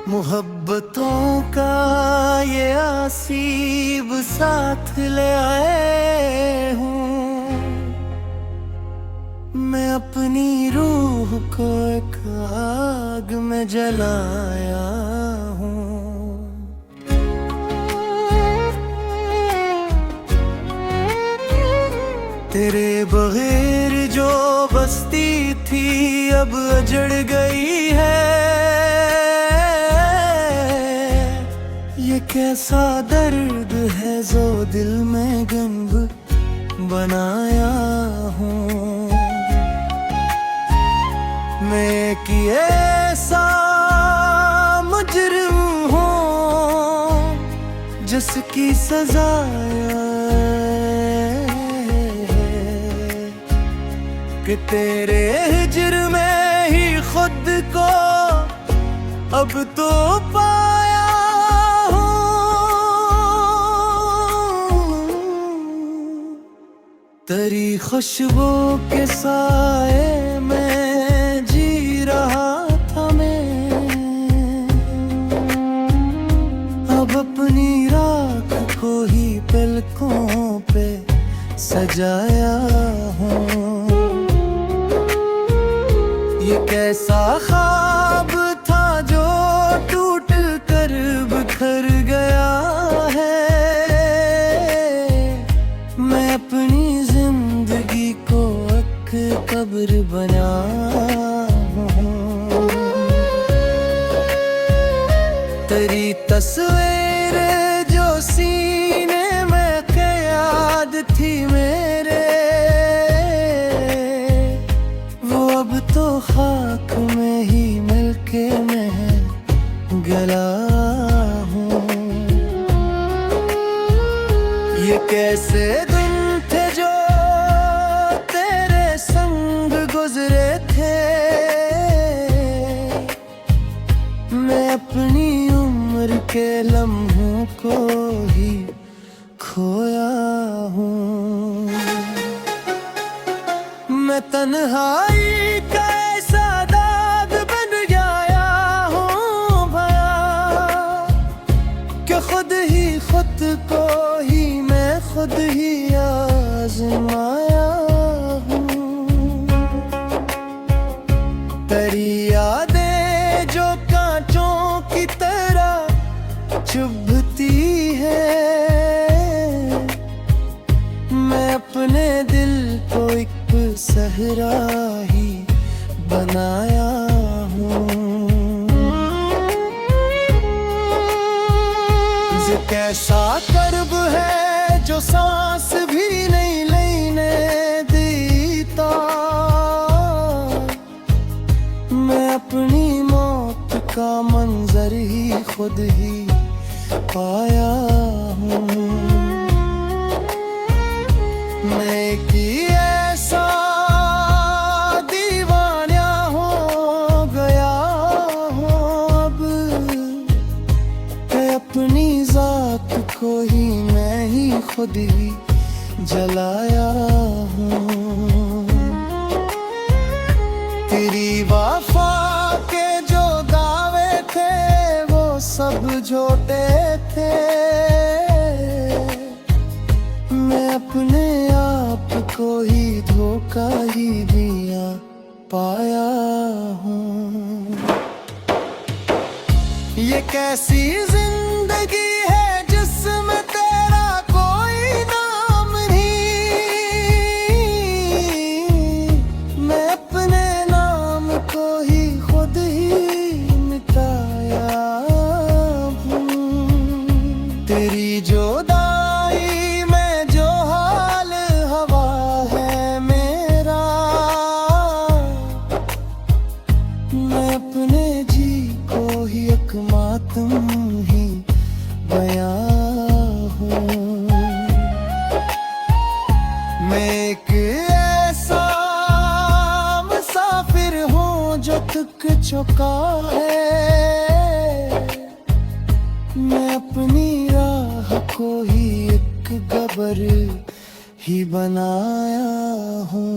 मोहब्बतों का ये आसीब साथ ले आए हूँ, मैं अपनी रूह को एक आग में जलाया हूँ। तेरे बगैर जो बस्ती थी अब अजड़ गई है। ये कैसा दर्द है जो दिल में गंभ बनाया हूँ। मैं कि ऐसा मुजरिम हूँ जिसकी सजा कि तेरे हिज्र में ही खुद को अब तो पाया हूँ। तेरी खुशबू के साए में जी रहा था मैं, अब अपनी राख को ही पलकों पे सजाया हूँ। ये कैसा ख्वाब था जो टूट कर बिखर गया है। मैं अपनी जिंदगी को एक कब्र बना हूँ। तेरी तस्वीर जो सीने में क़याद थी मेरे, तो खाक में ही मिलके मैं गला हूँ। ये कैसे दिन थे जो तेरे संग गुजरे थे। मैं अपनी उम्र के लम्हों को ही खोया हूँ। मैं तन्हाई का ऐसा दाग बन गया हूँ भया कि खुद को ही मैं खुद ही आजमाया हूँ। तेरी यादें जो कांटों की तरह चुभती है, मैं अपने दिल को एक सहरा ही बनाया हूँ। ये कैसा कर्ब है जो सांस भी नहीं लेने देता। मैं अपनी मौत का मंजर ही खुद ही पाया हूँ। मैं कि ऐसा दीवाना हो गया हूँ अब मैं अपनी जात को ही मैं ही खुद ही जलाया हूँ। तेरी वफा के जो दावे थे वो सब झूठे थे। मैं अपने आप को ही धोखा ही दिया पाया हूँ। ये कैसी जिंदगी है जिसमें तेरा कोई नाम नहीं। मैं अपने नाम को चुका है। मैं अपनी राह को ही एक गबर ही बनाया हूँ।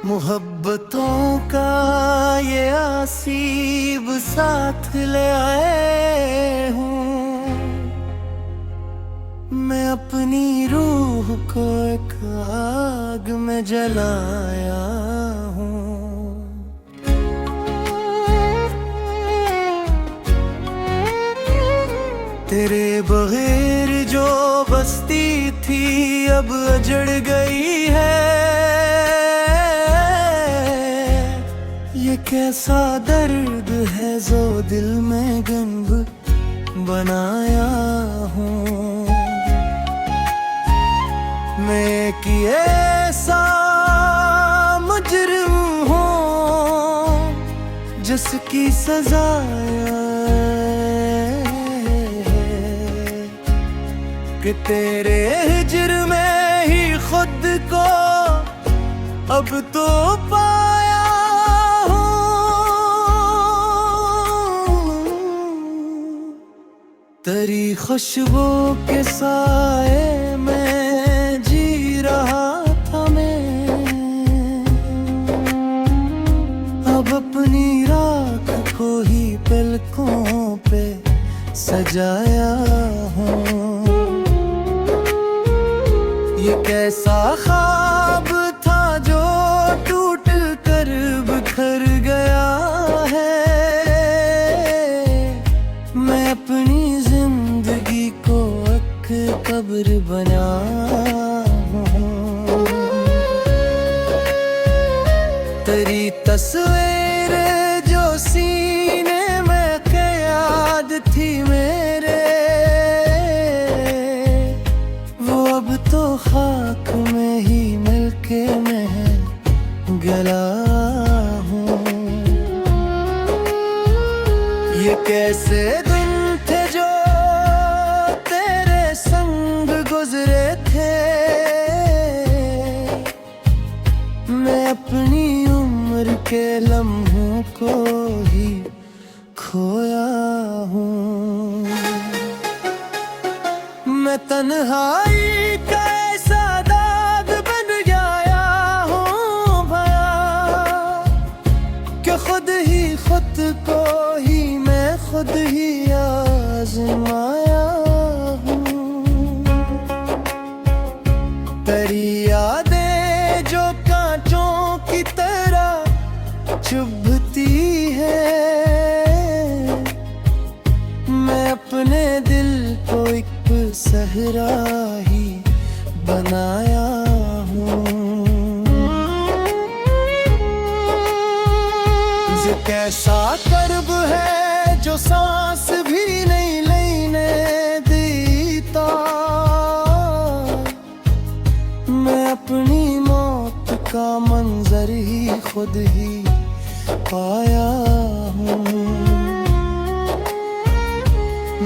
मोहब्बतों का ये आसीब साथ ले आए हूँ। मैं अपनी रूह को एक आग में जलाया हूँ। तेरे बगैर जो बस्ती थी अब अजड़ गई है। ये कैसा दर्द है जो दिल में गंभ बनाया हूँ। मैं कि ऐसा मुजरिम हूँ जिसकी सजा कि तेरे हिज्र में ही खुद को अब तो पाया। तेरी खुशबू के साए में जी रहा था मैं। अब अपनी राख को ही पलकों पे सजाया हूँ। ये कैसा ख्वाब था जो टूट कर बिखर गया है। मैं अपनी जिंदगी को एक कब्र बना हूँ। तेरी तस्वीर जो सीने में क़याद थी मेरे, वो अब तो खाक में ही मिलके मैं गला हूँ। ये कैसे दिन थे जो तेरे संग गुजरे थे। मैं अपनी उम्र के लम्हों को ही खोया हूँ। मैं तन्हाई का ऐसा दाग बन गया हूँ भया कि खुद ही खुद को ही मैं खुद ही आजमाया हूँ। तेरी यादें जो कांटों की तरह चुभती है। मैं अपने दिल को एक सहरा ही बनाया हूँ। ये कैसा कर्ब है जो सांस भी नहीं लेने देता। मैं अपनी मौत का मंजर ही खुद ही पाया हूँ।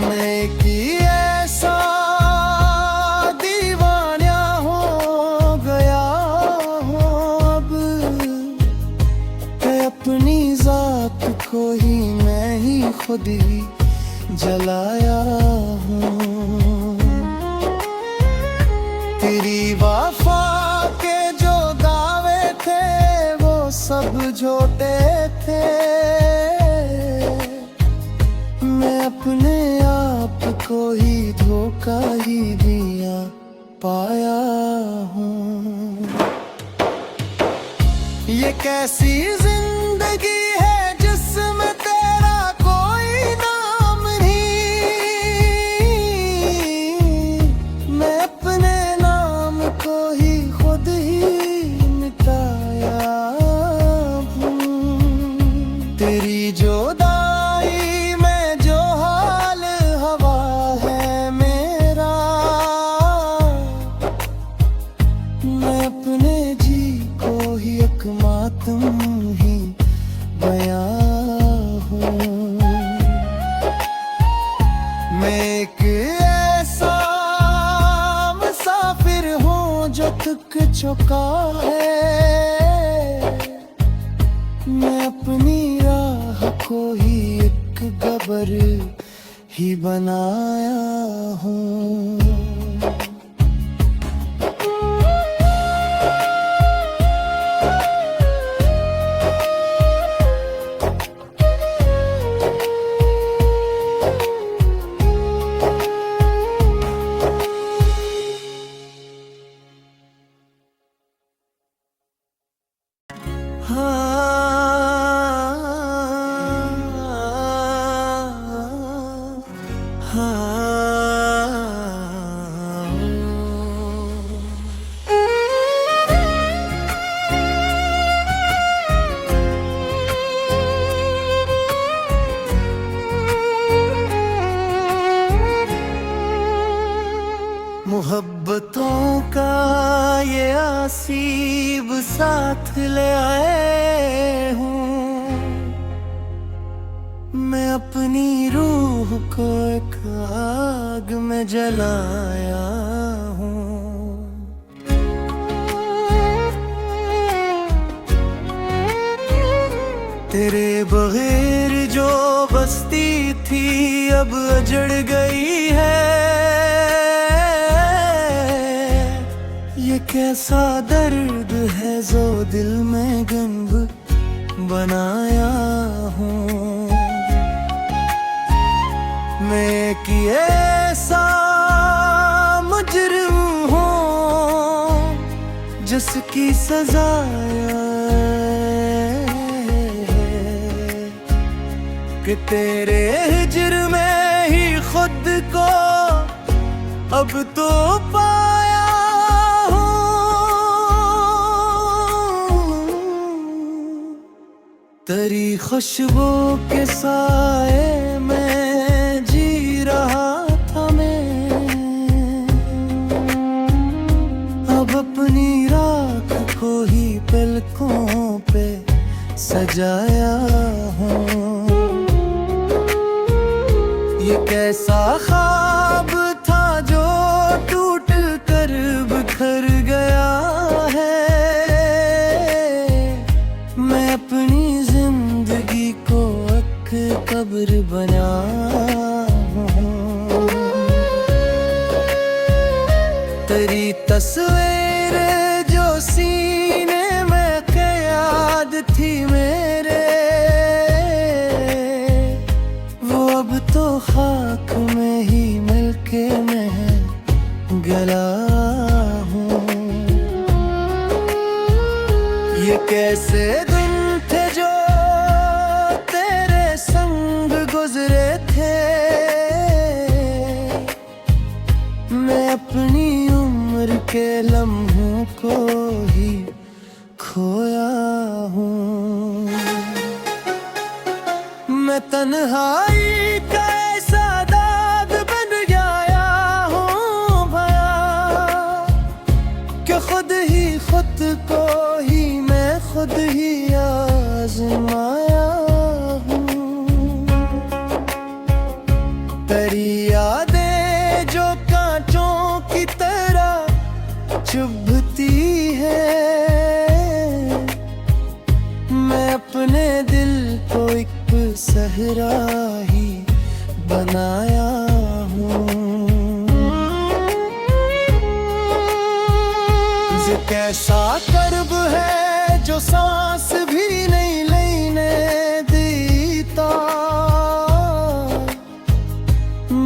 मैं कि ऐसा दीवाना हो गया हूँ अब मैं अपनी जात को ही मैं ही खुद ही जलाया हूँ। तेरी वफा के जो दावे थे वो सब झूठे थे। मैं अपने आप को ही धोखा ही दिया पाया हूँ। ये कैसी जिंदगी है जिस जो थक चुका है। मैं अपनी राह को ही एक गबर ही बनाया हूँ। मोहब्बतों का ये आसीब साथ ले आए हूँ। मैं अपनी रूह को एक आग में जलाया हूँ। तेरे बगैर जो बस्ती थी अब अजड़ गई है। ये कैसा दर्द है जो दिल में गंभ बनाया हूँ। मैं कि ऐसा मुजरिम हूँ जिसकी सजा कि तेरे हिज्र में ही खुद को अब तो पाया। तेरी खुशबू के साए में जी रहा था मैं। अब अपनी राख को ही पलकों पे सजाया हूँ। ये कैसा ख्वाब था जो टूट कर बिखर गया है। मैं अपनी जिंदगी को एक कब्र बना हूँ। तेरी तस्वीर जो सीने में क़याद थी मेरे, वो अब तो खाक में ही मिलके मैं गला हूँ। ये कैसे दिन थे जो तेरे संग गुजरे थे। मैं अपनी उम्र के लम्हों को ही खोया हूँ। मैं तन्हाई का ऐसा दाग बन गया हूँ भया कि खुद को ही मैं खुद ही आजमाया हूँ। तेरी यादें जो कांटों की तरह चुभती है। मैं अपने दिल को एक सहरा ही बनाया हूँ। ये कैसा कर्ब है जो सांस भी नहीं लेने देता।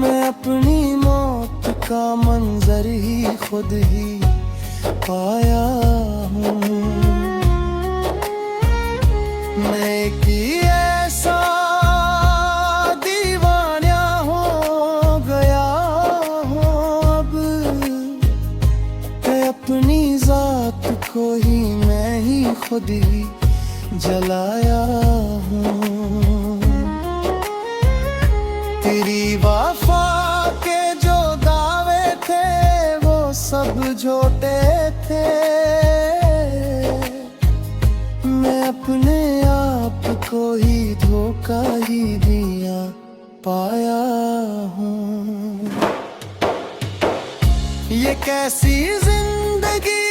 मैं अपनी मौत का मंजर ही खुद ही पाया हूँ। मैं कि ऐसा दीवाना हो गया हूँ अब कि अपनी जात को ही मैं ही खुद ही जलाया हूँ। तेरी वफा के जो दावे थे वो सब झूठे थे। मैं अपने आप को ही धोखा ही दिया पाया हूँ। ये कैसी जिंदगी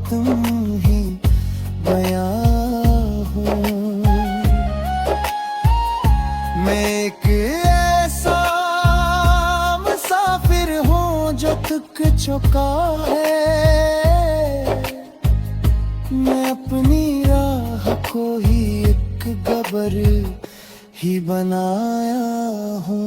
तुम ही बयां हो। मैं एक ऐसा मुसाफिर हूँ जो थक चुका है। मैं अपनी राह को ही एक गबर ही बनाया हूँ।